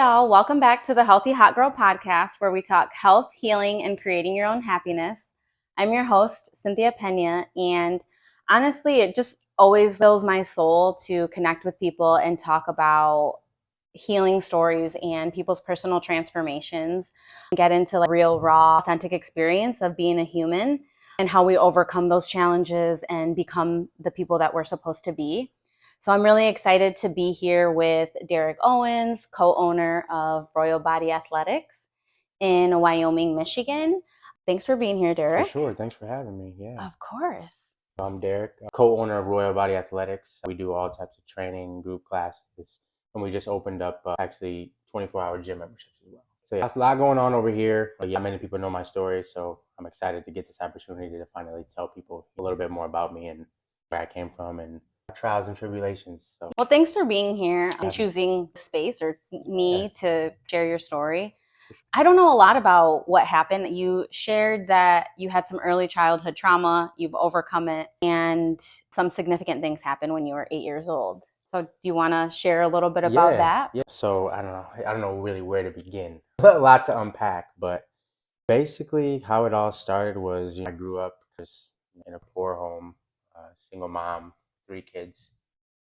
y'all. Welcome back to the Healthy Hot Girl podcast, where we talk health, healing, and creating your own happiness. I'm your host, Cynthia Pena, and honestly, it just always fills my soul to connect with people and talk about healing stories and people's personal transformations, get into like real, raw, authentic experience of being a human and how we overcome those challenges and become the people that we're supposed to be. So I'm really excited to be here with Derick Owens, co-owner of Royal Body Athletics in Wyoming, Michigan. Thanks for being here, For Derick. sure. Thanks for having me. Yeah. Of course. I'm Derick, co-owner of Royal Body Athletics. We do all types of training, group classes, and we just opened up actually 24-hour gym memberships as well. So yeah, a lot going on over here. But yeah, many people know my story, so I'm excited to get this opportunity to finally tell people a little bit more about me and where I came from and trials and tribulations. So Well, thanks for being here and choosing space or me to share your story. I don't know a lot about what happened. You shared that you had some early childhood trauma, you've overcome it, and some significant things happened when you were 8 years old. So do you want to share a little bit about that? Yeah. So I don't know really where to begin. A lot to unpack, but basically how it all started was, I grew up just in a poor home, single mom, 3 kids.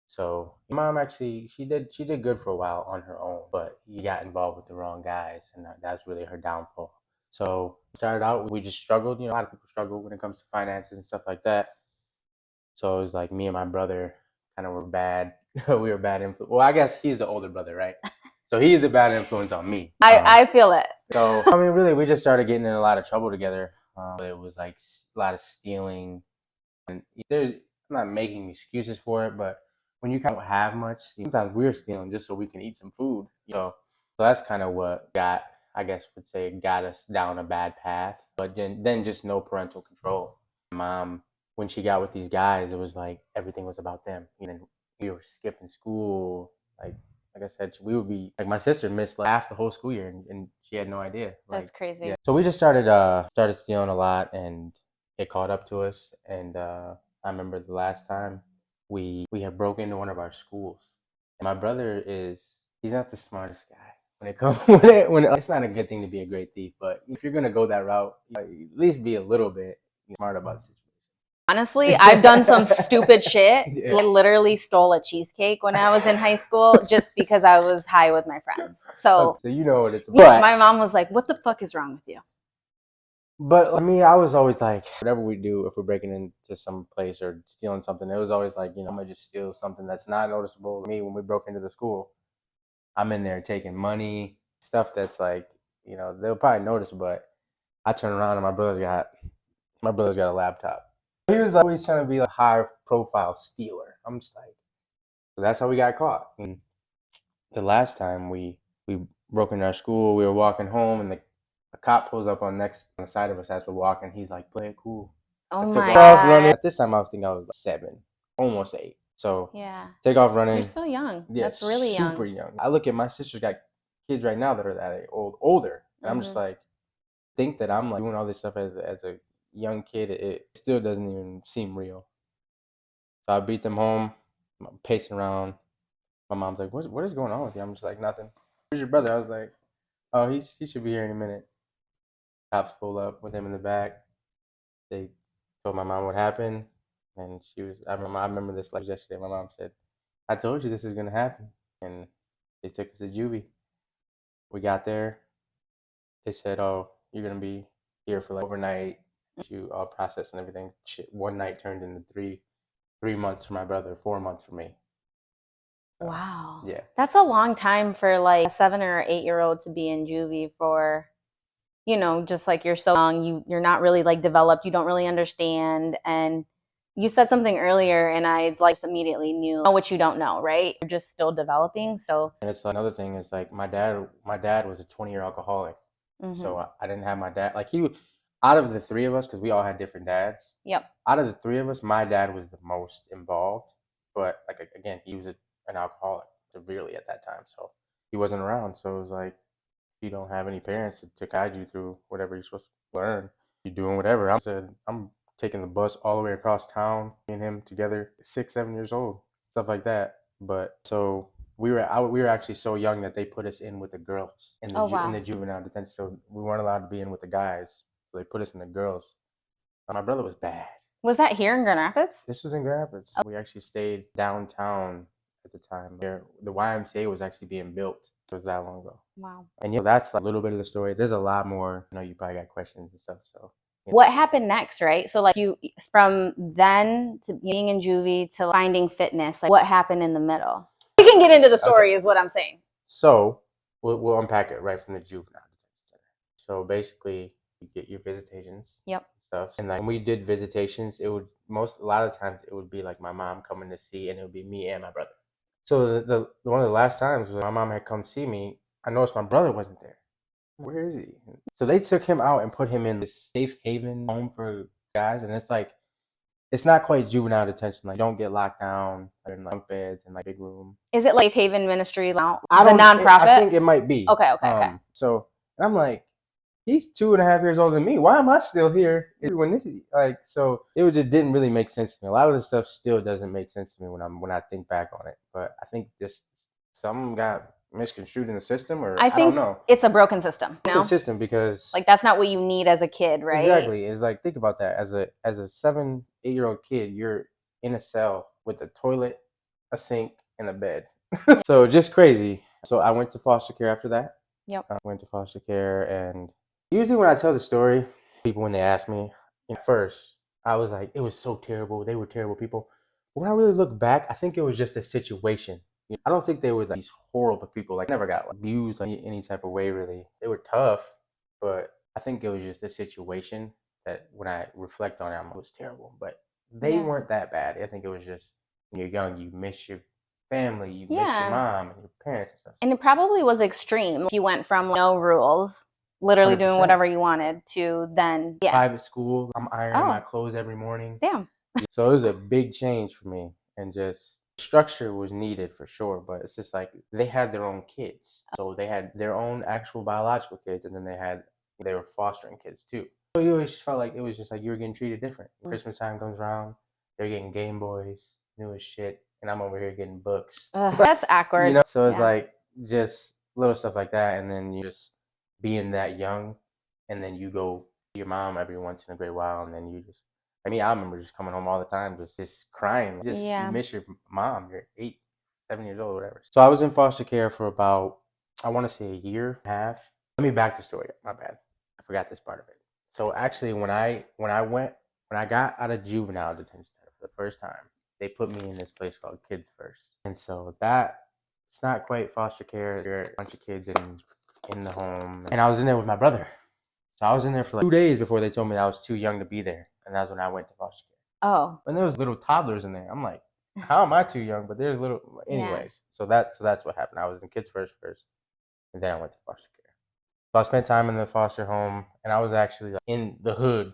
So my mom actually she did good for a while on her own, but he got involved with the wrong guys, and that's really her downfall. So started out, we just struggled. A lot of people struggle when it comes to finances and stuff like that. So it was like me and my brother kind of were bad. We were bad influence. Well, I guess he's the older brother, right? So he's the bad influence on me. I feel it. So really, we just started getting in a lot of trouble together. It was like a lot of stealing, and I'm not making excuses for it, but when you kind of don't have much, sometimes we're stealing just so we can eat some food. So that's kind of what got us down a bad path. But then just no parental control. My mom, when she got with these guys, it was like everything was about them. We were skipping school. Like I said, we would be like, my sister missed like half the whole school year, and she had no idea. That's crazy. Yeah. So we just started stealing a lot, and it caught up to us. And I remember the last time we had broke into one of our schools. And my brother he's not the smartest guy when it comes when it's not a good thing to be a great thief, but if you're gonna go that route, at least be a little bit smart about the situation. Honestly, I've done some stupid shit. Yeah. I literally stole a cheesecake when I was in high school just because I was high with my friends. So you know what it's about. My mom was like, "What the fuck is wrong with you?" But me, I was always like, whatever we do, if we're breaking into some place or stealing something, it was always like, I'm gonna just steal something that's not noticeable. Me, when we broke into the school, I'm in there taking money, stuff that's like, they'll probably notice, but I turn around and my brother's got a laptop. He was always trying to be a high profile stealer. I'm just like, so that's how we got caught. And the last time we broke into our school, we were walking home, and a cop pulls up on the side of us as we're walking. He's like, "Play it cool." Oh I took my off running. God. At this time, I was thinking I was like 7, almost 8. So Yeah. take off running. You're so young. Yeah, That's really young. super young. I look at my sister's got kids right now that are that older, and I'm just like, think that I'm like doing all this stuff as a young kid. It still doesn't even seem real. So I beat them home. I'm pacing around. My mom's like, "What is going on with you?" I'm just like, "Nothing." "Where's your brother?" I was like, "Oh, he should be here in a minute." Cops pull up with him in the back. They told my mom what happened, and I remember this like yesterday. My mom said, "I told you this is gonna happen," and they took us to juvie. We got there. They said, "Oh, you're gonna be here for like overnight. You all process and everything." Shit, one night turned into 3 months for my brother, 4 months for me. Wow. Yeah. That's a long time for like a 7 or 8-year-old to be in juvie for, just like you're so young, you're not really like developed, you don't really understand. And you said something earlier and I like immediately knew what you don't know, right? You're just still developing. So And it's like, another thing is like my dad was a 20-year alcoholic. So I didn't have my dad. Like out of the 3 of us, because we all had different dads. Yep. Out of the 3 of us, my dad was the most involved. But like again, he was an alcoholic severely at that time, so he wasn't around. So it was like, you don't have any parents to guide you through whatever you're supposed to learn. You're doing whatever. I'm taking the bus all the way across town, me and him together, 6, 7 years old, stuff like that. But so we were actually so young that they put us in with the girls in the wow. in the juvenile detention. So we weren't allowed to be in with the guys. So they put us in the girls. My brother was bad. Was that here in Grand Rapids? This was in Grand Rapids. Oh. We actually stayed downtown at the time. There, the YMCA was actually being built. It was that long ago. Wow. And that's a little bit of the story. There's a lot more. I know you probably got questions and stuff. So what happened next, right? So like you, from then to being in juvie to finding fitness, like what happened in the middle? We can get into the story, is what I'm saying. So we'll unpack it right from the juvenile detention center. So basically, you get your visitations. Yep. Stuff. And like when we did visitations, it would a lot of times it would be like my mom coming to see, and it would be me and my brother. So the one of the last times when my mom had come see me, I noticed my brother wasn't there. Where is he? So they took him out and put him in this safe haven home for guys, and it's like it's not quite juvenile detention. Like, you don't get locked down in like beds and like big room. Is it like Safe Haven Ministry now? The nonprofit? I think it might be. Okay. So I'm like, he's 2.5 years older than me. Why am I still here? When this like, so it just didn't really make sense to me. A lot of the stuff still doesn't make sense to me when I think back on it. But I think just some got misconstrued in the system, or I don't know. It's a broken system. Broken system, because like that's not what you need as a kid, right? Exactly. It's like, think about that. As a 7, 8-year-old kid, you're in a cell with a toilet, a sink, and a bed. So just crazy. So I went to foster care after that. Yep. I went to foster care, and usually when I tell the story, people, when they ask me, at first, I was like, it was so terrible. They were terrible people. But when I really look back, I think it was just a situation. I don't think they were like these horrible people. Like, never got like, abused in any type of way, really. They were tough, but I think it was just a situation that when I reflect on it, it was terrible. But they weren't that bad. I think it was just when you're young, you miss your family, you miss your mom and your parents and stuff. And it probably was extreme. You went from no rules, literally 100%. Doing whatever you wanted, to then private school. I'm ironing my clothes every morning. Damn. So it was a big change for me, and just structure was needed for sure. But it's just like they had their own kids, so they had their own actual biological kids, and then they were fostering kids too. So you always felt like it was just like you were getting treated different. Christmas time comes around, they're getting Game Boys, newest shit, and I'm over here getting books. That's awkward. So it's like just little stuff like that, and then you just being that young, and then you go to your mom every once in a great while, and then you just. I mean, I remember just coming home all the time, just crying. You miss your mom. You're 8, 7 years old, whatever. So I was in foster care for about, I want to say, a year and a half. Let me back the story up. My bad. I forgot this part of it. So actually, when I got out of juvenile detention center for the first time, they put me in this place called Kids First. And so it's not quite foster care. There are a bunch of kids in the home. And I was in there with my brother. So I was in there for like 2 days before they told me I was too young to be there. And that's when I went to foster care. Oh. And there was little toddlers in there. I'm like, how am I too young? But there's little, anyways. So that's what happened. I was in Kids First, and then I went to foster care. So I spent time in the foster home, and I was actually like in the hood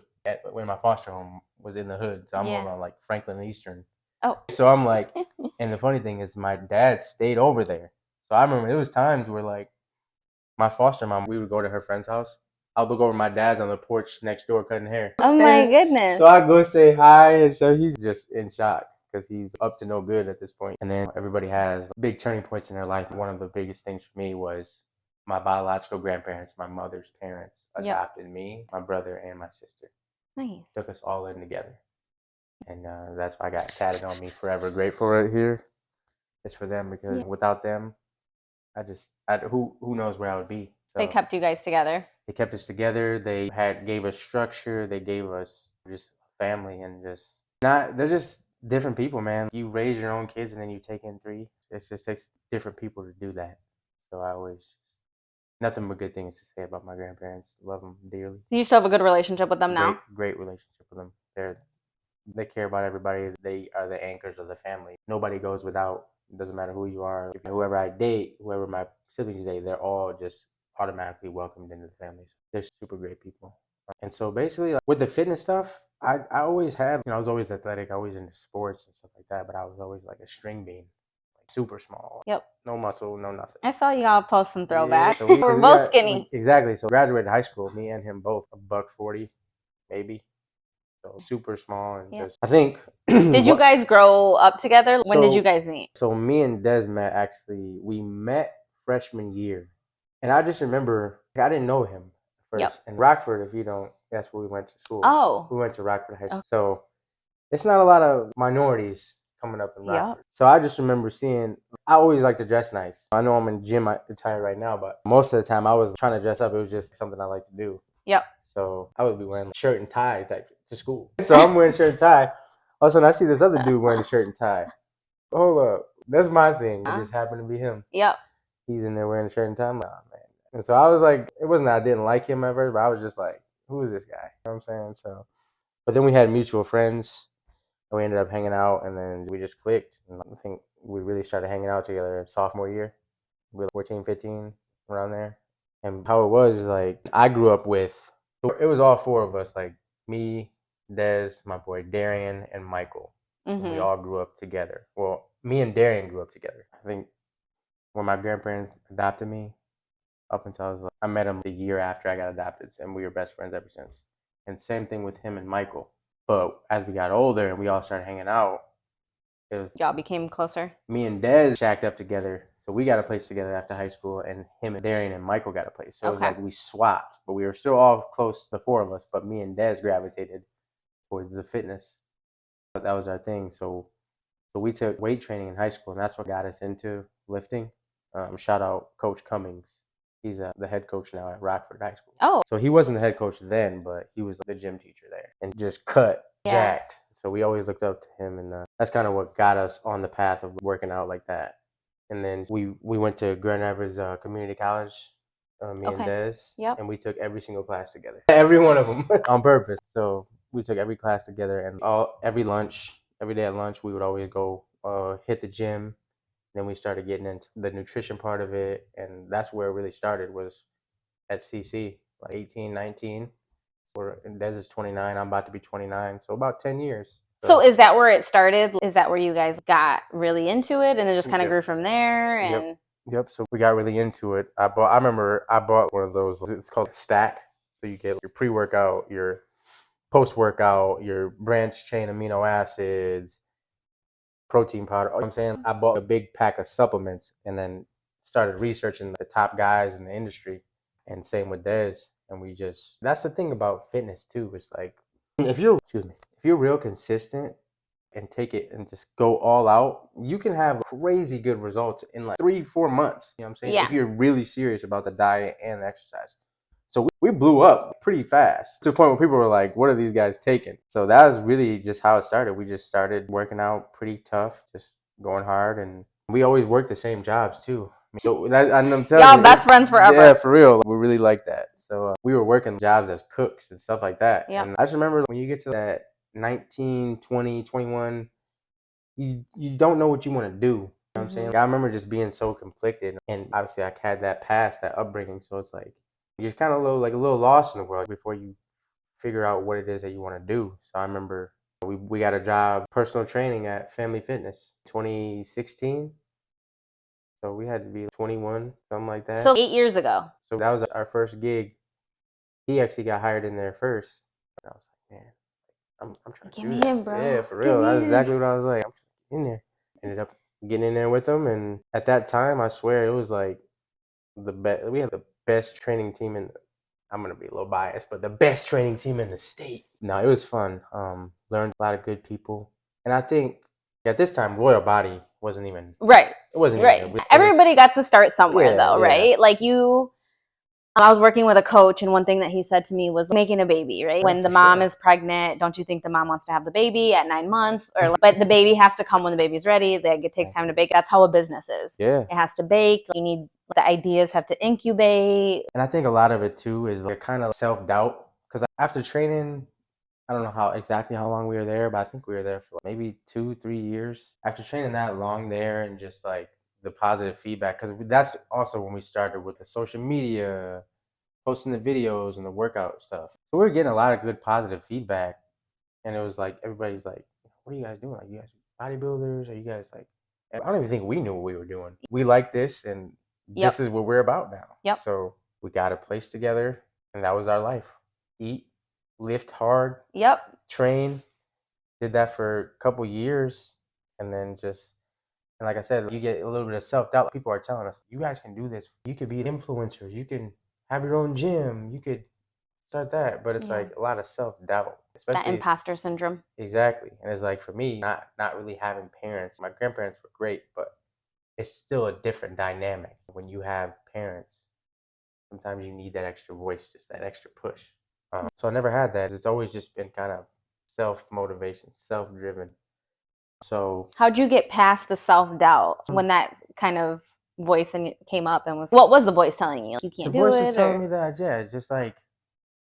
when my foster home was in the hood. So I'm over on like Franklin Eastern. Oh. So I'm like, and the funny thing is, my dad stayed over there. So I remember there was times where like my foster mom, we would go to her friend's house. I'll look over my dad's on the porch next door cutting hair. Oh my goodness. So I go say hi, and so he's just in shock because he's up to no good at this point. And then everybody has big turning points in their life. One of the biggest things for me was my biological grandparents, my mother's parents, adopted me, my brother, and my sister. Nice. Took us all in together. And that's why I got tatted on me forever grateful right here. It's for them, because without them, who knows where I would be. So they kept you guys together. They kept us together. They gave us structure. They gave us just family, and they're just different people, man. You raise your own kids and then you take in 3. It just takes different people to do that. So I always, nothing but good things to say about my grandparents. Love them dearly. You still have a good relationship with them now? Great relationship with them. They care about everybody. They are the anchors of the family. Nobody goes without. It doesn't matter who you are. Whoever I date, whoever my siblings date, they're all just automatically welcomed into the family. They're super great people. And so basically, with the fitness stuff, I always had, I was always athletic. I was into sports and stuff like that, but I was always like a string bean, like super small. Yep. No muscle, no nothing. I saw y'all post some throwbacks. So we're both skinny. Exactly. So graduated high school, me and him both, $140, maybe. So super small and just, I think. Did you guys grow up together? When did So- you guys meet? So me and Des met, actually, we met freshman year. And I just remember, I didn't know him first. Yep. And Rockford, if you don't, that's where we went to school. Oh. We went to Rockford High School. Okay. So it's not a lot of minorities coming up in Yep. Rockford. So I just remember seeing, I always like to dress nice. I know I'm in gym attire right now, but most of the time I was trying to dress up. It was just something I like to do. Yep. So I would be wearing shirt and tie to school. So I'm wearing shirt and tie. All of a sudden I see this other dude wearing a shirt and tie. Hold up. That's my thing. It just happened to be him. Yep. He's in there wearing a shirt and tie. I'm like, oh, man. And so I was like, it wasn't that I didn't like him at first, but I was just like, who is this guy? You know what I'm saying? So, but then we had mutual friends, and we ended up hanging out, and then we just clicked. And I think we really started hanging out together sophomore year. We were 14, 15, around there. And how it was is like, I grew up with, it was all four of us, like me, Des, my boy Darian, and Michael. And we all grew up together. Well, me and Darian grew up together. I think when my grandparents adopted me, up until I was like, I met him the year after I got adopted, and we were best friends ever since. And same thing with him and Michael. But as we got older and we all started hanging out, it was y'all became closer. Me and Des shacked up together, so we got a place together after high school, and him and Darian and Michael got a place. So it was like we swapped, but we were still all close, the four of us. But me and Des gravitated towards the fitness. But that was our thing. So we took weight training in high school, and that's what got us into lifting. Shout out Coach Cummings. He's the head coach now at Rockford High School. Oh. So he wasn't the head coach then, but he was the gym teacher there and just jacked. So we always looked up to him, and that's kind of what got us on the path of working out like that. And then we went to Grand Rapids Community College, me and Des, and we took every single class together. Every one of them on purpose. So we took every class together, and every day at lunch, we would always go hit the gym. Then we started getting into the nutrition part of it, and that's where it really started, was at CC, like 18, 19. Des is 29, I'm about to be 29, so about 10 years. So is that where it started? Is that where you guys got really into it and then just kind of grew from there? And Yep. So we got really into it. I remember I bought one of those. It's called Stack. So you get your pre-workout, your post-workout, your branched chain amino acids, protein powder. You know what I'm saying? I bought a big pack of supplements and then started researching the top guys in the industry. And same with Des. And that's the thing about fitness too. It's like, if you're real consistent and take it and just go all out, you can have crazy good results in like 3-4 months. You know what I'm saying? Yeah. If you're really serious about the diet and the exercise. So we blew up pretty fast to the point where people were like, what are these guys taking? So that was really just how it started. We just started working out pretty tough, just going hard. And we always worked the same jobs too. So I'm telling y'all you, best friends forever. Yeah, for real. We really like that. So we were working jobs as cooks and stuff like that. Yep. And I just remember when you get to that 19, 20, 21, you don't know what you want to do. You know what I'm saying? I remember just being so conflicted, and obviously I had that past, that upbringing, so it's like you're kind of a little lost in the world before you figure out what it is that you want to do. So I remember we got a job, personal training at Family Fitness, 2016. So we had to be 21, something like that. So 8 years ago. So that was our first gig. He actually got hired in there first. And I was like, man, I'm trying to do that. In, bro. Yeah, for real. That's exactly what I was like. I'm in there. Ended up getting in there with him, and at that time, I swear it was like the best. We had the best training team I'm gonna be a little biased, but the best training team in the state. No, it was fun. Learned a lot of good people, and I think at this time, Royal Body wasn't even right. It wasn't right. Even, Everybody got to start somewhere, though, right? Like I was working with a coach, and one thing that he said to me was making a baby, right? When the mom is pregnant, don't you think the mom wants to have the baby at 9 months? But the baby has to come when the baby's ready. It takes time to bake. That's how a business is. Yeah. It has to bake. You need, the ideas have to incubate. And I think a lot of it too is like kind of self-doubt, because after training, I don't know exactly how long we were there, but I think we were there for maybe 2-3 years. After training that long there, and just like the positive feedback, because that's also when we started with the social media, posting the videos and the workout stuff. So we were getting a lot of good positive feedback, and it was like everybody's like, what are you guys doing? Are you guys bodybuilders? Are you guys like, I don't even think we knew what we were doing. We like this, and this is what we're about now. So we got a place together, and that was our life. Eat, lift hard, Yep. train. Did that for a couple years, and then and like I said, you get a little bit of self-doubt. People are telling us, you guys can do this. You could be influencers. You can have your own gym. You could start that. But it's like a lot of self-doubt, That especially imposter syndrome. exactly. And it's like for me, not really having parents. My grandparents were great, but it's still a different dynamic when you have parents. Sometimes you need that extra voice, just that extra push. So I never had that. It's always just been kind of self-motivation, self-driven. So How'd you get past the self-doubt when that kind of voice came up and what was the voice telling you? Like, you the can't do voice is it, telling or me that, yeah, it's just like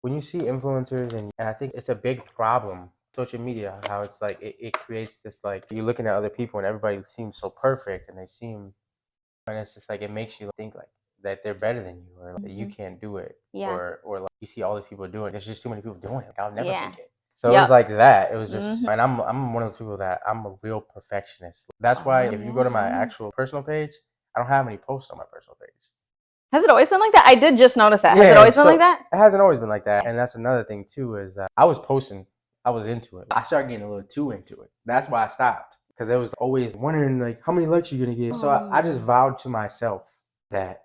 when you see influencers, and I think it's a big problem, social media, how it's like it creates this, like, you're looking at other people and everybody seems so perfect and and it's just like it makes you think like that they're better than you, or that you can't do it, Yeah. or like you see all these people doing it. There's just too many people doing it. Like, I'll never Yeah. make it. So it was Yep. like that. It was just, and I'm one of those people that I'm a real perfectionist. That's why if you go to my actual personal page, I don't have any posts on my personal page. Has it always been like that? I did just notice that. Has it Yeah, always been so like that? it hasn't always been like that, and that's another thing too. Is I was posting, I was into it. I started getting a little too into it. That's why I stopped, because it was always wondering like how many likes you're gonna get. So I just vowed to myself that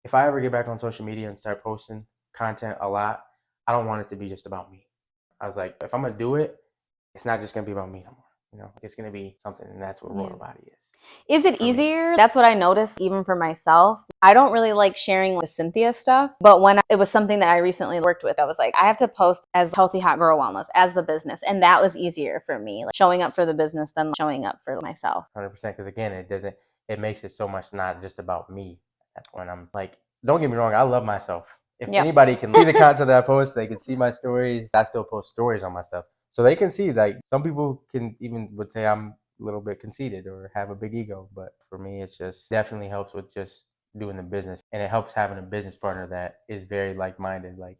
if I ever get back on social media and start posting content a lot, I don't want it to be just about me. I was like, if I'm gonna do it, it's not just gonna be about me no more. You know, it's gonna be something, and that's what Royal Body is. Is it easier? That's what I noticed even for myself. I don't really like sharing the Cynthia stuff, but when it was something that I recently worked with, I was like, I have to post as Healthy Hot Girl Wellness, as the business. And that was easier for me, like showing up for the business than showing up for myself. 100%, because again, it makes it so much not just about me. That's when I'm like, don't get me wrong, I love myself. If anybody can see the content that I post, they can see my stories. I still post stories on my stuff, so they can see. Like, some people can even would say I'm a little bit conceited or have a big ego, but for me, it's just definitely helps with just doing the business, and it helps having a business partner that is very like-minded. Like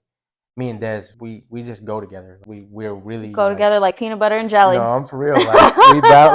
me and Des, we just go together. We're really Go together like peanut butter and jelly. No, I'm for real. Like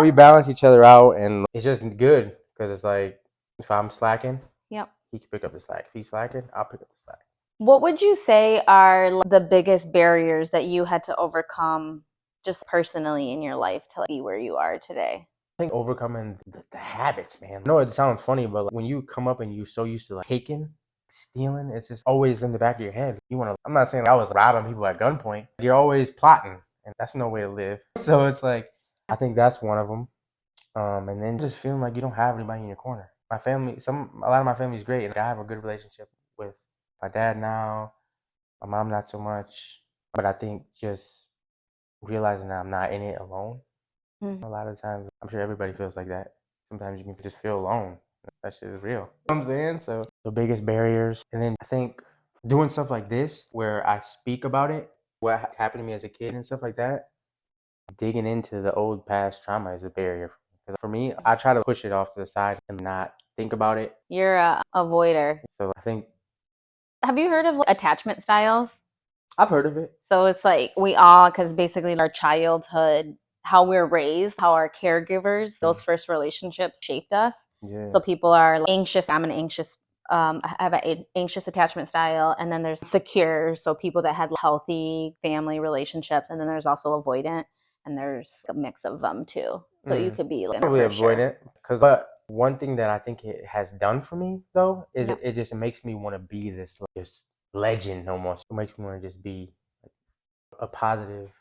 we balance each other out, and it's just good because it's like if I'm slacking, he can pick up the slack. If he's slacking, I'll pick up the slack. What would you say are the biggest barriers that you had to overcome just personally in your life to be where you are today? I think overcoming the habits, man. I know it sounds funny, but like, when you come up and you're so used to like taking, stealing, it's just always in the back of your head. You want to. I'm not saying I was robbing people at gunpoint. You're always plotting, and that's no way to live. So it's like I think that's one of them. And then just feeling like you don't have anybody in your corner. My family, a lot of my family is great, and I have a good relationship with my dad now. My mom, not so much. But I think just realizing that I'm not in it alone. A lot of times, I'm sure everybody feels like that. Sometimes you can just feel alone. That shit is real. You know what I'm saying? So the biggest barriers, and then I think doing stuff like this where I speak about it, what happened to me as a kid and stuff like that. Digging into the old past trauma is a barrier. Because for me, I try to push it off to the side and not think about it. You're a avoider. So I think. Have you heard of attachment styles? I've heard of it. So it's like we all, because basically our childhood, how we're raised, how our caregivers, those first relationships shaped us. Yeah. So people are anxious. I'm an anxious. I have an anxious attachment style, and then there's secure. So people that had healthy family relationships, and then there's also avoidant, and there's a mix of them too. So you could be like, probably avoidant, but one thing that I think it has done for me though is it just makes me want to be this legend almost. It makes me want to just be a positive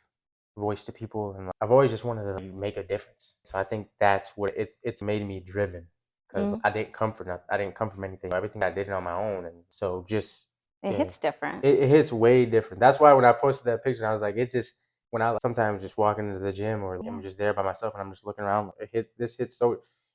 voice to people, and I've always just wanted to make a difference. So I think that's what it's made me driven, because I didn't come from nothing. I didn't come from anything. Everything I did it on my own, and so just it hits different. It hits way different. That's why when I posted that picture, I was like, it just when I sometimes just walk into the gym or I'm just there by myself and I'm just looking around, it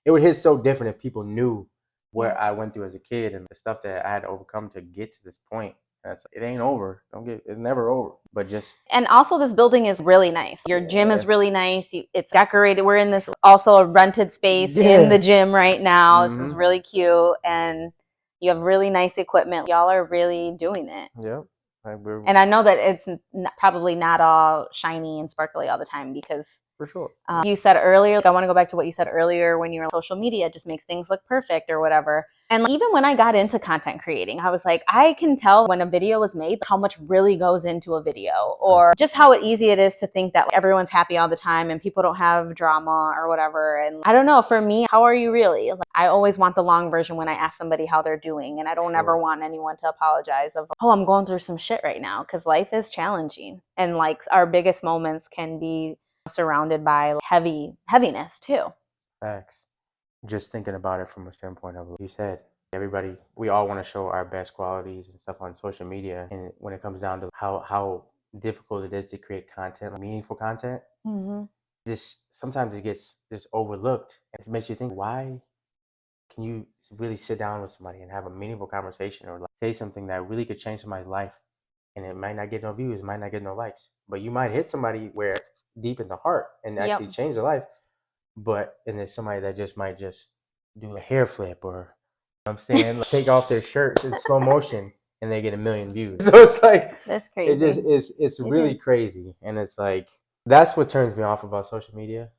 would hit so different if people knew what I went through as a kid and the stuff that I had to overcome to get to this point. It ain't over. It's never over. But just. And also, this building is really nice. Your gym is really nice. It's decorated. We're in this also a rented space in the gym right now. This is really cute, and you have really nice equipment. Y'all are really doing it. Yep. And I know that it's probably not all shiny and sparkly all the time, because For sure. You said earlier, I want to go back to what you said earlier when you were on social media, just makes things look perfect or whatever. And even when I got into content creating, I was like, I can tell when a video was made how much really goes into a video, or just how easy it is to think that everyone's happy all the time and people don't have drama or whatever. And I don't know, for me, how are you really? Like, I always want the long version when I ask somebody how they're doing, and I don't ever want anyone to apologize of, oh, I'm going through some shit right now, because life is challenging. And like our biggest moments can be surrounded by heaviness too. Facts. Just thinking about it from a standpoint of, you said, everybody, we all want to show our best qualities and stuff on social media. And when it comes down to how difficult it is to create content, like meaningful content, this sometimes it gets just overlooked. And it makes you think, why can you really sit down with somebody and have a meaningful conversation, or like say something that really could change somebody's life? And it might not get no views, might not get no likes, but you might hit somebody where deep in the heart and actually change their life. But and there's somebody that just might just do a hair flip, or I'm saying, like, take off their shirts in slow motion and they get 1 million views. So it's like, that's crazy. It just is. It's really crazy, and it's like that's what turns me off about social media.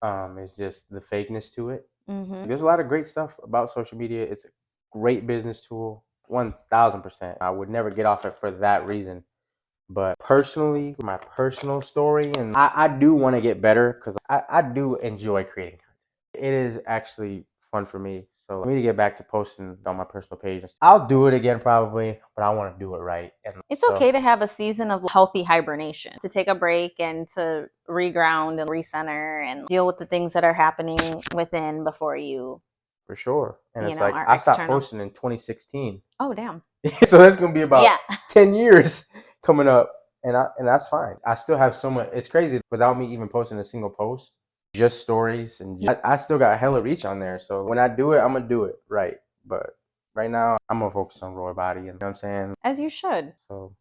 It's just the fakeness to it. There's a lot of great stuff about social media. It's a great business tool, 1000%. I would never get off it for that reason. But personally, my personal story, and I do want to get better because I do enjoy creating content. It is actually fun for me. So for me to get back to posting on my personal page, I'll do it again probably, but I want to do it right. And it's okay to have a season of healthy hibernation, to take a break and to reground and recenter and deal with the things that are happening within before you. For sure. And it's like, I stopped posting in 2016. Oh, damn. So that's going to be about 10 years coming up. And that's fine. I still have so much. It's crazy, without me even posting a single post, just stories. And I still got hella reach on there. So when I do it, I'm going to do it right. But right now, I'm going to focus on Roy Body. And you know what I'm saying? As you should. So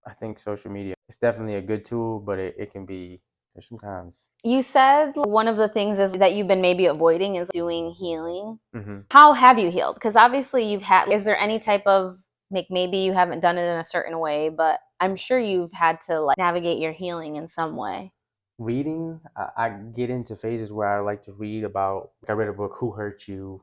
I think social media, it's definitely a good tool, but it can be, there's sometimes. You said one of the things is that you've been maybe avoiding is doing healing. How have you healed? Because obviously you've had, is there any type of, maybe you haven't done it in a certain way, but I'm sure you've had to like navigate your healing in some way. Reading, I get into phases where I like to read about, I read a book, Who Hurt You?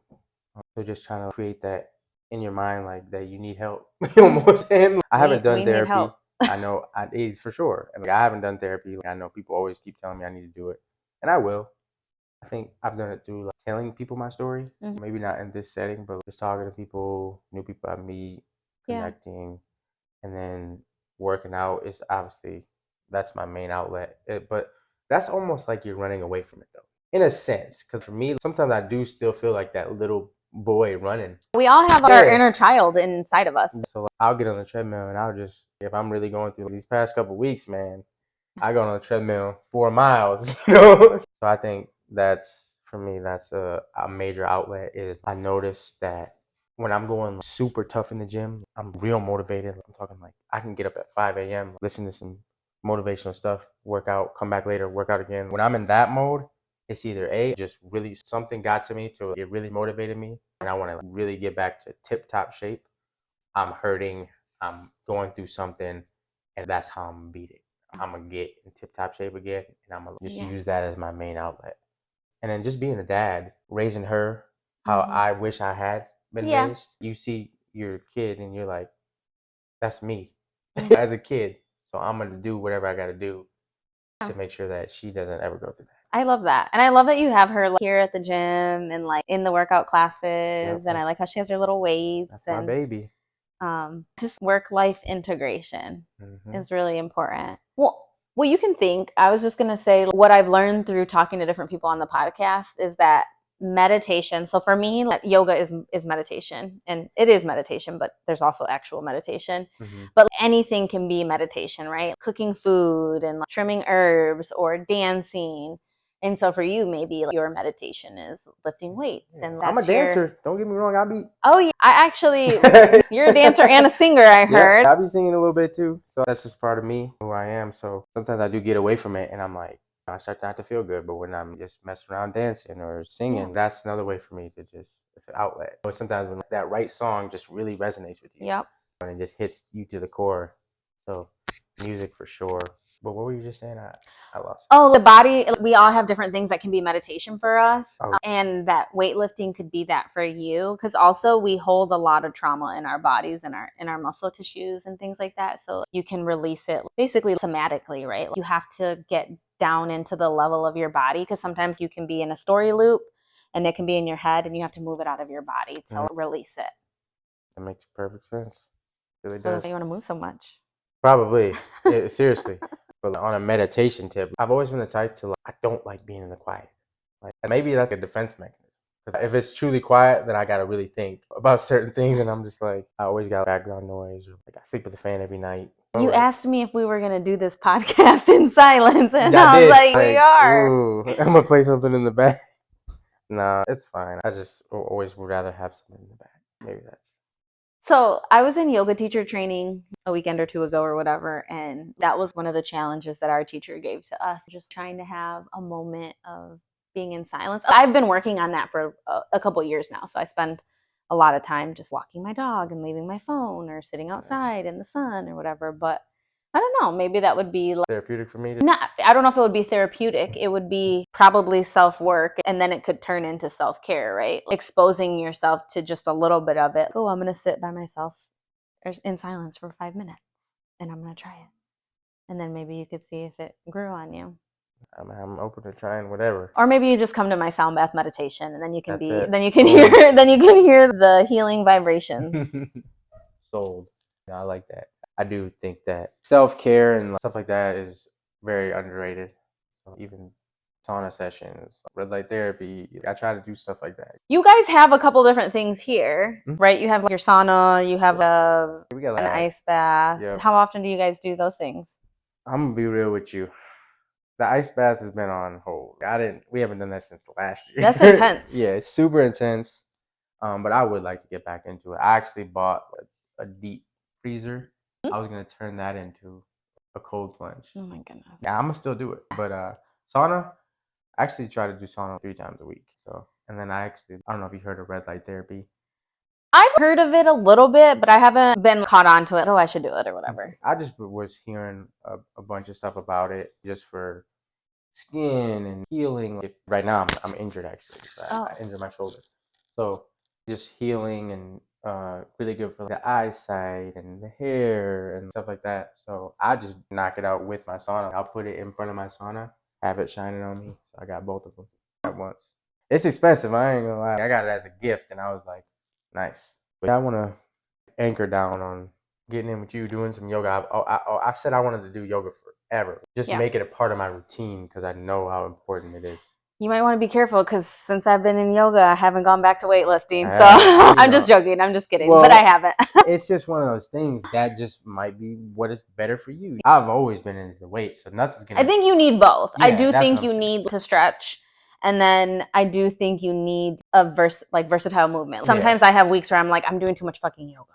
So just trying to create that in your mind, like that you need help. You know what I'm saying? I haven't done therapy. I know it is for sure. I mean, I haven't done therapy. I know people always keep telling me I need to do it, and I will. I think I've done it through like telling people my story. Maybe not in this setting, but just talking to people, new people I meet, connecting, and then working out is obviously, that's my main outlet. But that's almost like you're running away from it though, in a sense. Because for me, sometimes I do still feel like that little boy running. We all have our inner child inside of us. So like, I'll get on the treadmill and I'll just, if I'm really going through these past couple weeks, man, I go on the treadmill 4 miles, you know? So I think that's, for me, that's a major outlet. Is I notice that when I'm going super tough in the gym, I'm real motivated. I'm talking like I can get up at 5 a.m., listen to some motivational stuff, work out, come back later, work out again. When I'm in that mode, it's either just really something got to me to it really motivated me, and I want to really get back to tip-top shape. I'm hurting, I'm going through something, and that's how I'm gonna beat it. I'm gonna get in tip-top shape again, and I'm gonna just use that as my main outlet. And then just being a dad, raising her how I wish I had been raised. You see your kid and you're like, that's me as a kid. So I'm going to do whatever I got to do to make sure that she doesn't ever go through that. I love that. And I love that you have her like, here at the gym and like in the workout classes. And I like how she has her little weights. That's my baby. Just work-life integration is really important. Well, you can think, I was just going to say, what I've learned through talking to different people on the podcast is that meditation. So for me, like, yoga is meditation, and it is meditation, but there's also actual meditation. But anything can be meditation, right? Cooking food and like, trimming herbs or dancing. And so for you, maybe like, your meditation is lifting weights. And I'm a dancer. Don't get me wrong. Oh yeah, I actually, you're a dancer and a singer, I heard. I'll be singing a little bit too. So that's just part of me, who I am. So sometimes I do get away from it and I'm like, I start not to feel good. But when I'm just messing around dancing or singing, that's another way for me to just, it's an outlet. But sometimes when that right song just really resonates with you. And it just hits you to the core. So music for sure. But what were you just saying? I lost. Oh, the body, we all have different things that can be meditation for us. Oh. And that weightlifting could be that for you. Because also we hold a lot of trauma in our bodies and in our muscle tissues and things like that. So you can release it basically somatically, right? You have to get down into the level of your body because sometimes you can be in a story loop and it can be in your head and you have to move it out of your body to release it. That makes perfect sense. It really So does. that's why you want to move so much. Probably. Seriously. But on a meditation tip, I've always been the type to I don't like being in the quiet. Like maybe that's a defense mechanism. If it's truly quiet, then I gotta really think about certain things, and I'm just like I always got background noise, or I sleep with the fan every night. You asked me if we were gonna do this podcast in silence, and I was like, we are. Ooh, I'm gonna play something in the back. Nah, it's fine. I just always would rather have something in the back. Maybe that's. So I was in yoga teacher training a weekend or two ago or whatever, and that was one of the challenges that our teacher gave to us, just trying to have a moment of being in silence. I've been working on that for a couple years now, so I spend a lot of time just walking my dog and leaving my phone or sitting outside in the sun or whatever. But I don't know, maybe that would be therapeutic for me. I don't know if it would be therapeutic. It would be probably self-work, and then it could turn into self-care, right? Exposing yourself to just a little bit of it. Oh, I'm going to sit by myself in silence for 5 minutes, and I'm going to try it. And then maybe you could see if it grew on you. I'm open to trying whatever. Or maybe you just come to my sound bath meditation, and then you can Sold. hear the healing vibrations. Sold. I like that. I do think that self-care and stuff like that is very underrated. Even sauna sessions, red light therapy. I try to do stuff like that. You guys have a couple different things here, right? You have your sauna, you have an ice bath. Yep. How often do you guys do those things? I'm gonna be real with you. The ice bath has been on hold. We haven't done that since last year. That's intense. Yeah, it's super intense. But I would like to get back into it. I actually bought a deep freezer. I was gonna turn that into a cold plunge. Oh my goodness. Yeah, I'm gonna still do it. But sauna, I actually try to do sauna 3 times a week. So, and then I don't know if you heard of red light therapy. I've heard of it a little bit, but I haven't been caught on to it. Oh, I should do it or whatever. I just was hearing a bunch of stuff about it just for skin and healing. Right now, I'm injured actually. So I injured my shoulder. So just healing and really good for the eyesight and the hair and stuff like that. So I just knock it out with my sauna. I'll put it in front of my sauna, have it shining on me. So I got both of them at once. It's expensive. I ain't gonna lie. I got it as a gift, and I was like, nice. But I want to anchor down on getting in with you, doing some yoga. I said I wanted to do yoga forever. Just make it a part of my routine because I know how important it is. You might want to be careful because since I've been in yoga, I haven't gone back to weightlifting. So I'm just joking. I'm just kidding. Well, but I haven't. It's just one of those things that just might be what is better for you. I've always been into the weight, so nothing's gonna. I think you need both. Yeah, I do think you need to stretch. And then I do think you need a versatile movement. Sometimes I have weeks where I'm like, I'm doing too much fucking yoga.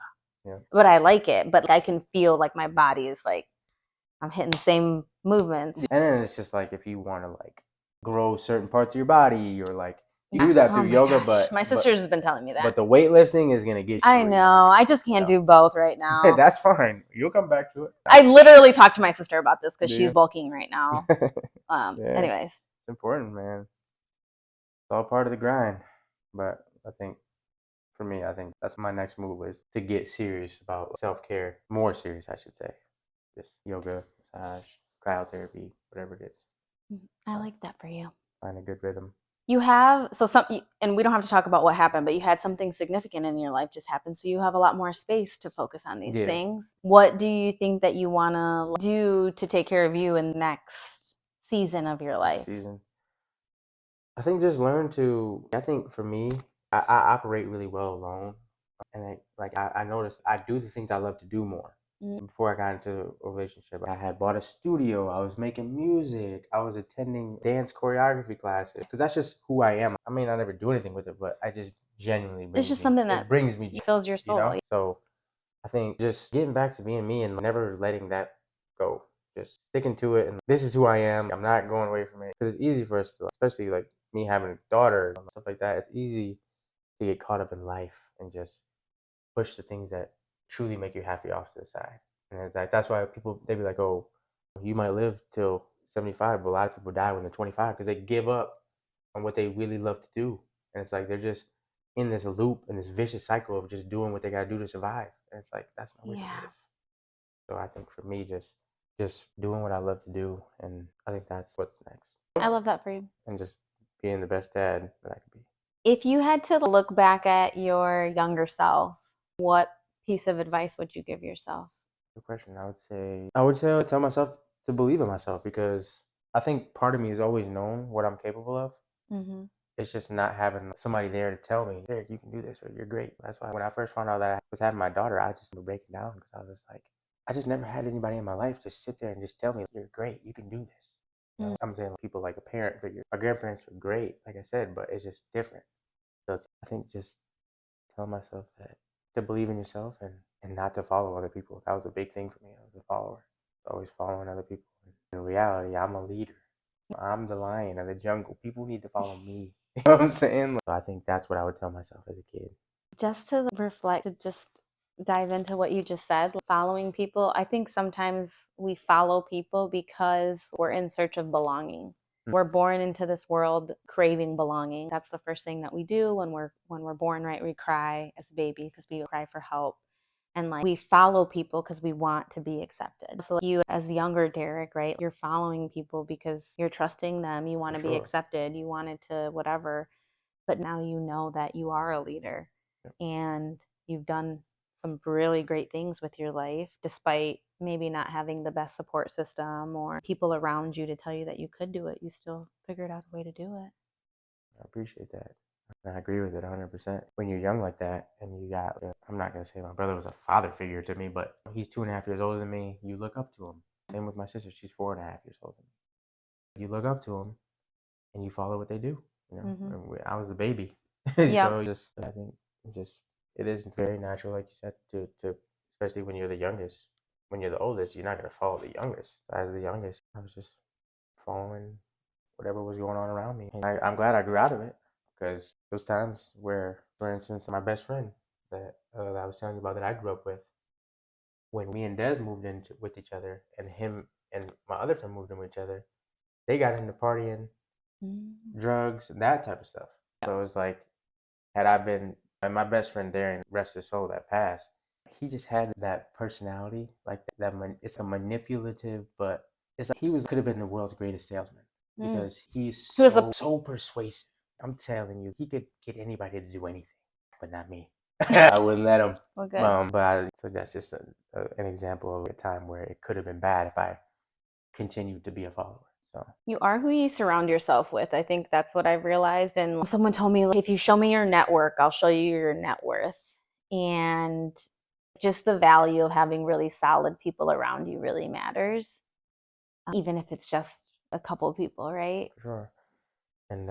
Yeah. But I like it. But I can feel like my body is like, I'm hitting the same movements. And then it's just like if you want to like grow certain parts of your body or like you do that through yoga, but my sister's has been telling me that. But the weightlifting is gonna get you. I know. I just can't do both right now. That's fine. You'll come back to it. I literally talked to my sister about this because she's bulking right now. Anyways. It's important, man. It's all part of the grind. But I think for me, I think that's my next move is to get serious about self-care. More serious, I should say. Just yoga, massage, cryotherapy, whatever it is. I like that for you. Find a good rhythm. You have, and we don't have to talk about what happened, but you had something significant in your life just happen. So you have a lot more space to focus on these things. What do you think that you want to do to take care of you in the next season of your life? I think just learn to, I think for me, I operate really well alone. And I noticed I do the things I love to do more. Before I got into a relationship, I had bought a studio. I was making music. I was attending dance choreography classes because that's just who I am. I mean, I never do anything with it, but I just genuinely something that brings me fills your soul. You know? So I think just getting back to being me and never letting that go. Just sticking to it, and this is who I am. I'm not going away from it because it's easy for us to, especially like me having a daughter and stuff like that. It's easy to get caught up in life and just push the things that truly make you happy off to the side. And that's why they be like, oh, You might live till 75, but a lot of people die when they're 25 because they give up on what they really love to do. And it's like they're just in this loop and this vicious cycle of just doing what they gotta do to survive. And it's like that's no way to live. So I think for me, just doing what I love to do, and I think that's what's next. I love that for you. And just being the best dad that I could be. If you had to look back at your younger self, what piece of advice would you give yourself? Good question. I would tell myself to believe in myself because I think part of me has always known what I'm capable of. Mm-hmm. It's just not having somebody there to tell me, Derek, you can do this or you're great. That's why when I first found out that I was having my daughter, I just was breaking down because I was like, I just never had anybody in my life just sit there and just tell me, you're great, you can do this. You know, I'm saying people like a parent figure. Our grandparents were great, like I said, but it's just different. So I think just tell myself that to believe in yourself and not to follow other people. That was a big thing for me. I was a follower, always following other people. In reality, I'm a leader. I'm the lion of the jungle. People need to follow me. You know what I'm saying? So I think that's what I would tell myself as a kid. Just to reflect, to just dive into what you just said, following people. I think sometimes we follow people because we're in search of belonging. We're born into this world craving belonging. That's the first thing that we do when we're born, right? We cry as a baby because we cry for help. And like we follow people because we want to be accepted. So like you as younger Derick, right? You're following people because you're trusting them. You want to be accepted. You wanted to whatever. But now you know that you are a leader and you've done some really great things with your life, despite maybe not having the best support system or people around you to tell you that you could do it. You still figured out a way to do it. I appreciate that. And I agree with it 100%. When you're young like that and you got, I'm not going to say my brother was a father figure to me, but he's 2.5 years older than me. You look up to him. Same with my sister. She's 4.5 years older than me. You look up to them and you follow what they do. You know, I was the baby. So just, I think just, it is very natural, like you said, to especially when you're the youngest. When you're the oldest, you're not going to follow the youngest. As the youngest, I was just following whatever was going on around me. And I'm glad I grew out of it because those times where, for instance, my best friend that I was telling you about that I grew up with, when me and Des moved in with each other, and him and my other friend moved in with each other, they got into partying, drugs, and that type of stuff. So it was like, had I been, and my best friend Darren, rest his soul, that passed, he just had that personality, like that. It's a manipulative, but it's like could have been the world's greatest salesman because he's so persuasive. I'm telling you, he could get anybody to do anything, but not me. I wouldn't let him. Well, good. So that's just an example of a time where it could have been bad if I continued to be a follower. So you are who you surround yourself with. I think that's what I've realized. And someone told me, like, if you show me your network, I'll show you your net worth. And just the value of having really solid people around you really matters, even if it's just a couple of people, right? For sure. And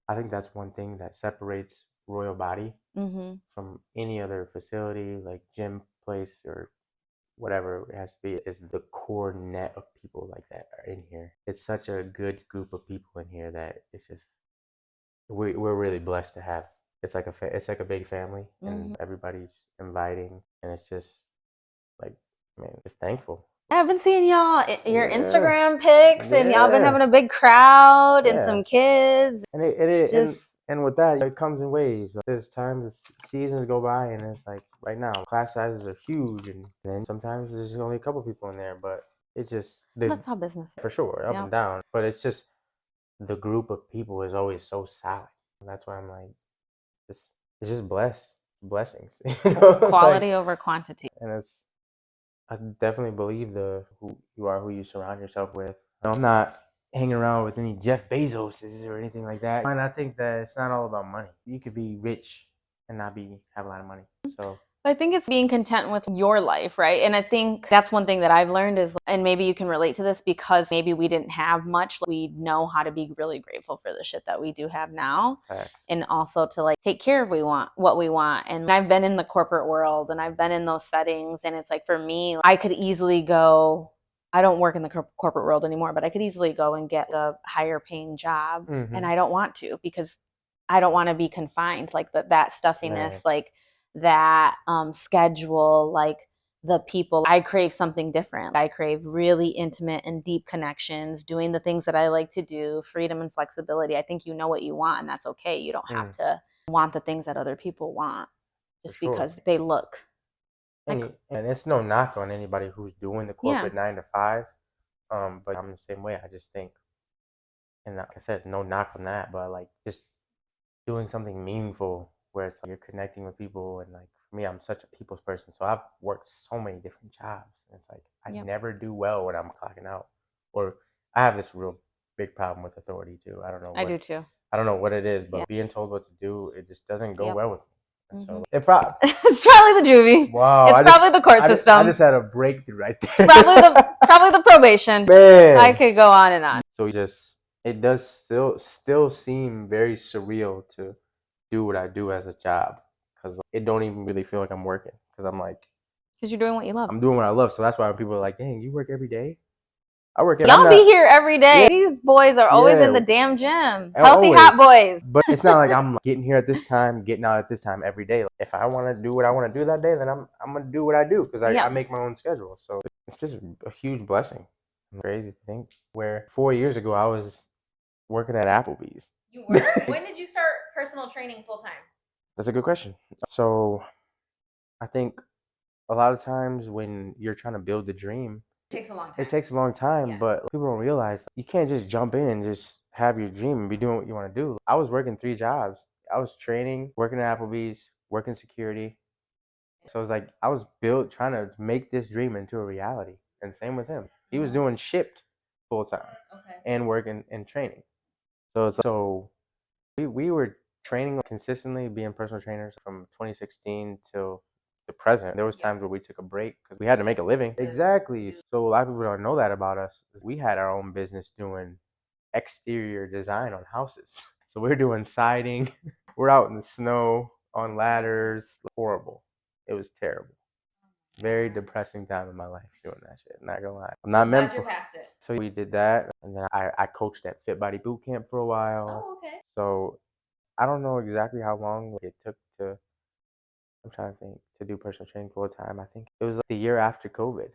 I think that's one thing that separates Royal Body from any other facility, like gym place or whatever it has to be, is the core net of people like that are in here. It's such a good group of people in here that it's just we're really blessed to have. It's like it's like a big family, and everybody's inviting, and it's just like, man, just thankful. I've been seeing your Instagram pics, and y'all been having a big crowd and some kids. And with that, it comes in waves. There's times seasons go by, and it's like right now, class sizes are huge, and then sometimes there's only a couple people in there. But it's just that's how business is. For sure, up and down. But it's just the group of people is always so solid. And that's why I'm like, it's just blessings. Quality over quantity. And I definitely believe who you are, who you surround yourself with. I'm not hanging around with any Jeff Bezoses or anything like that. And I think that it's not all about money. You could be rich and not have a lot of money. So I think it's being content with your life, right? And I think that's one thing that I've learned is, and maybe you can relate to this because maybe we didn't have much. We know how to be really grateful for the shit that we do have now. Facts. And also to like take care of what we want. And I've been in the corporate world and I've been in those settings. And it's like, for me, I could easily go, I don't work in the corporate world anymore, but I could easily go and get a higher paying job. And I don't want to because I don't want to be confined, like that stuffiness, like that schedule, like the people. I crave something different. I crave really intimate and deep connections, doing the things that I like to do, freedom and flexibility. I think you know what you want, and that's okay. You don't have to want the things that other people want just because they look. And it's no knock on anybody who's doing the corporate 9 to 5. But I'm the same way. I just think, and like I said, no knock on that, but like just doing something meaningful where it's like you're connecting with people. And like for me, I'm such a people's person, so I've worked so many different jobs, and it's like I never do well when I'm clocking out, or I have this real big problem with authority too. I don't know. I do too. I don't know what it is, but being told what to do, it just doesn't go well with me. And so it's probably the juvie. Wow, it's probably the court system. I just had a breakthrough right there. It's probably the probation. Man, I could go on and on. So it does still seem very surreal to do what I do as a job, because it don't even really feel like I'm working, because I'm like, because you're doing what you love. I'm doing what I love. So that's why when people are like, dang, you work every day? I work. Y'all be here every day. Yeah. These boys are always in the damn gym. Healthy hot boys. But it's not like I'm getting here at this time, getting out at this time every day. Like, if I want to do what I want to do that day, then I'm gonna do what I do, because I make my own schedule. So it's just a huge blessing. Crazy to think, where 4 years ago I was working at Applebee's. You were? When did you start personal training full time? That's a good question. So I think a lot of times when you're trying to build the dream, it takes a long time. It takes a long time, but people don't realize you can't just jump in and just have your dream and be doing what you want to do. I was working 3 jobs. I was training, working at Applebee's, working security. So it's like I was trying to make this dream into a reality. And same with him. He was doing shipped full time and working and training. So we were training consistently, being personal trainers from 2016 till the present. There was times where we took a break because we had to make a living. Exactly. So a lot of people don't know that about us. We had our own business doing exterior design on houses. So we're doing siding. We're out in the snow on ladders. Horrible. It was terrible. Very depressing time in my life doing that shit. Not gonna lie. I'm not meant for. Past it. So we did that, and then I coached at Fit Body Boot Camp for a while. Oh, okay. So I don't know exactly how long it took to. I'm trying to think, to do personal training full time. I think it was like the year after COVID,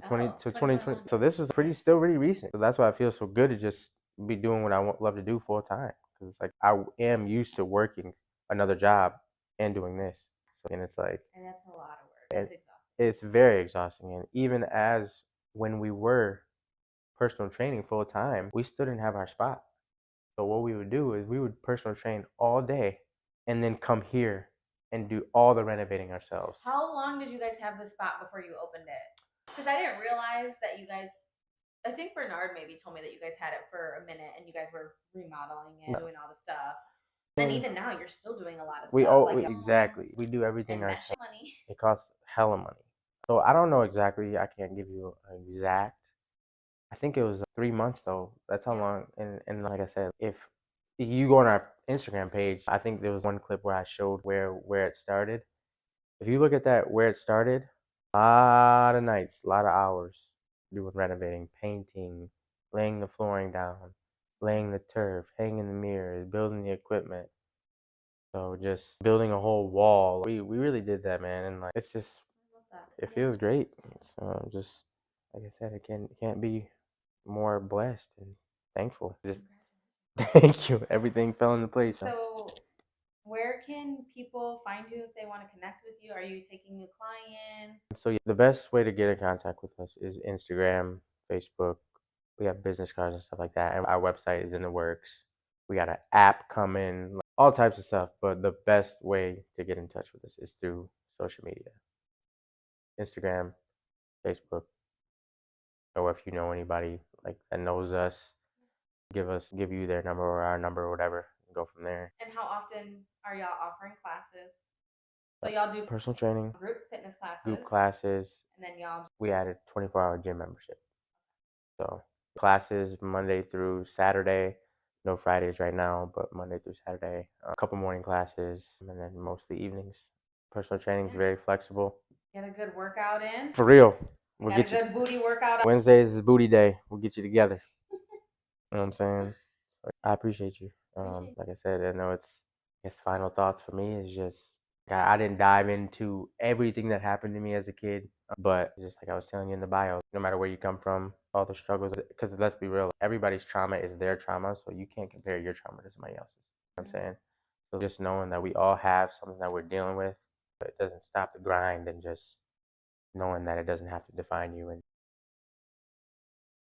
2020. So this was still really recent. So that's why I feel so good to just be doing what I love to do full time, because it's like I am used to working another job and doing this. So, and it's like, and that's a lot of work. It's very exhausting. And even as when we were personal training full time, we still didn't have our spot. So what we would do is we would personal train all day and then come here and do all the renovating ourselves. How long did you guys have this spot before you opened it? Because I didn't realize that you guys, I think Bernard maybe told me that you guys had it for a minute and you guys were remodeling it, doing all the stuff. And even now you're still doing a lot of stuff. Exactly. We do everything ourselves. It costs hella money. So I don't know exactly. I can't give you an exact. I think it was 3 months though. That's how long. And like I said, if you go on our Instagram page, I think there was one clip where I showed where it started. If you look at that, where it started, a lot of nights, a lot of hours doing renovating, painting, laying the flooring down, laying the turf, hanging the mirrors, building the equipment. So just building a whole wall. We really did that, man, and like it's just it feels great. So just like I said, it can't be more blessed and thankful. Just thank you. Everything fell into place. So where can people find you if they want to connect with you? Are you taking new clients? So the best way to get in contact with us is Instagram, Facebook. We have business cards and stuff like that, and our website is in the works. We got an app coming, like, all types of stuff. But the best way to get in touch with us is through social media, Instagram, Facebook, or if you know anybody like that knows us, give you their number or our number or whatever, and go from there. And how often are y'all offering classes? So y'all do personal training, group classes, and then we added 24-hour gym membership. So classes Monday through Saturday, no Fridays right now, but Monday through Saturday, a couple morning classes, and then mostly evenings. Personal training is very flexible. Get a good workout in. For real. We'll get a good booty workout. Wednesdays is booty day. We'll get you together. You know what I'm saying? So I appreciate you. Like I said, I know it's, I guess final thoughts for me is just, I didn't dive into everything that happened to me as a kid. But just like I was telling you in the bio, no matter where you come from, all the struggles, because let's be real, everybody's trauma is their trauma, so you can't compare your trauma to somebody else's. You know what I'm saying? So just knowing that we all have something that we're dealing with, but it doesn't stop the grind, and just knowing that it doesn't have to define you. And